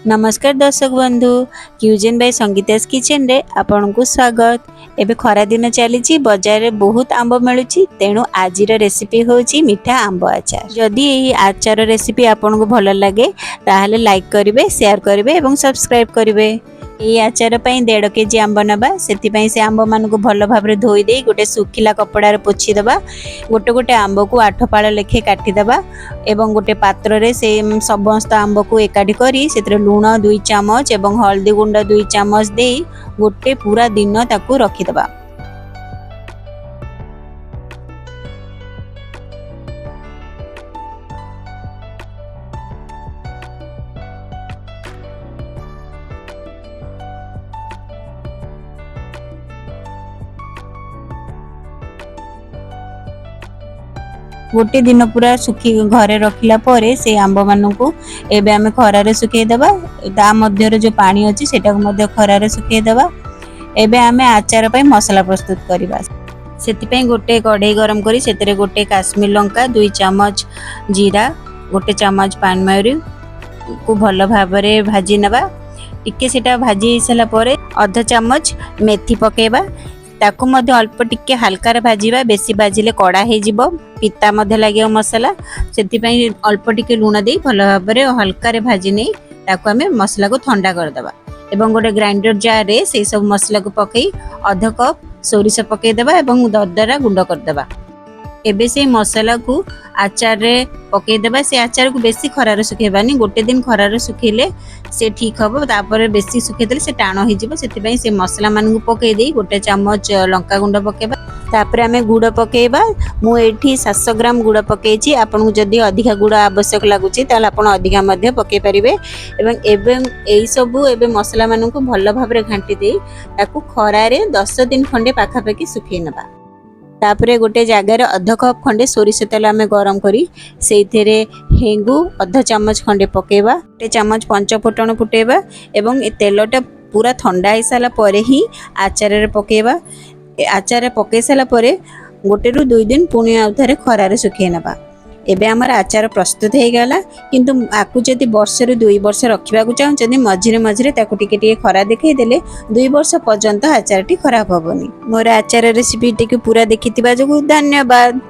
नमस्कार दर्शक बंधु क्यूजन बाय संगीतास किचन रे आपन को स्वागत। एबे खरा दिन चली बजार रे बहुत आंब मिलुची तेणु आजिर रेसिपी होची मीठा आंब आचार। जदि एही आचार रेसिपी आपन को भल लगे ताहले लाइक करिवे, शेयर करिवे एवं सब्सक्राइब करिवे। ये आचार पई 1.5 केजी आंब नबा सेति पई से आंब मान को भल भाबरे धोई दे गोटे सुखिला कपड़ा रे पोछि दबा। गोटे गोटे आंब को 8 पाळ लेखे काटी दबा एवं गोटे पात्र रे से समस्त आंब को एकाठी करी सेतरे लूण 2 चामच एवं हल्दी गुंड 2 चामच दे गोटे पूरा दिन ताकू रखि दबा। गोटे दिन पूरा सुखी घरे रखिला परे से आंब मानू को एबे आमे खरा रे सुखे दबा। ता मध्य रे जो पानी अछि सेटा को मध्य खरा रे सुखे दबा। एबे आमे आचार पई मसाला प्रस्तुत करिबा। सेति पई गोटे कढ़ाई गरम करी सेतरे गोटे काश्मीर लंका 2 चामच जीरा गोटे चामच पान मयूरी को भल भाबरे भाजी नबा। टिके सेटा भाजी सला परे आधा चामच मेथी पकेबा ताकू मध्य अल्प टिके हल्का रे भाजीबा। बेसी भाजिले कड़ा हे जिवो पिता मध्य लागियो मसाला सेति पई अल्प टिके लूण दे भल भाबरे हल्का रे भाजी नै ताकू हमें मसाला को ठंडा कर दबा। एवं गोटे ग्राइंडर जार रे से सब मसाला को पकई आधा कप सोरिष पकई दबा एवं दरदरा गुंड कर दबा। एबे से मसाला को आचार रे पकई देबा। से आचार को बेसी खरा रे सुखेबानी, गोटे दिन खरा रे सुखेले से ठीक हबो। तापर बेसी सुखे देले से टाणो हे जिवो। सेति पई से मसाला मान को पकई देई गोटे चामच लंका गुंड पकेबा। तापर हमें गुड़ पकेबा। मु एठी 700 ग्राम गुड़ पकेची। आपन को जदी अधिका गुड़ आवश्यक लागुची ताले आपन अधिका मध्य पके परिबे। एवं एई सब एबे मसाला मान को भल भाबरे घांटी देई ताकू खरा रे 10 दिन खंडे पाखा पाखी सुखे नबा। तापरे गोटे जगार आधा कप खंडे सोरिष तेल आमे गरम करी सेइथेरे हेंगु आधा चामच खंडे पकेबा। गोटे चामच पंच फुटण फुटेबा एवं ए तेलटा पूरा ठंडा हो साला परे ही आचार रे पकेबा। आचार रे पके साला परे गोटे रु 2 दिन पुणी आउथरे खरा रे सुखे नबा। एबे हमर आचार प्रस्तुत हे गला। किंतु आकु जदी वर्ष रु 2 वर्ष रखिबा को चाहू जदी मझिरे मझिरे ताकू टिके टिके खरा देखै देले 2 वर्ष पर्यंत आचारटी खराब होबनी। मोर आचार रेसिपी टिके पूरा देखितिबा जो धन्यवाद।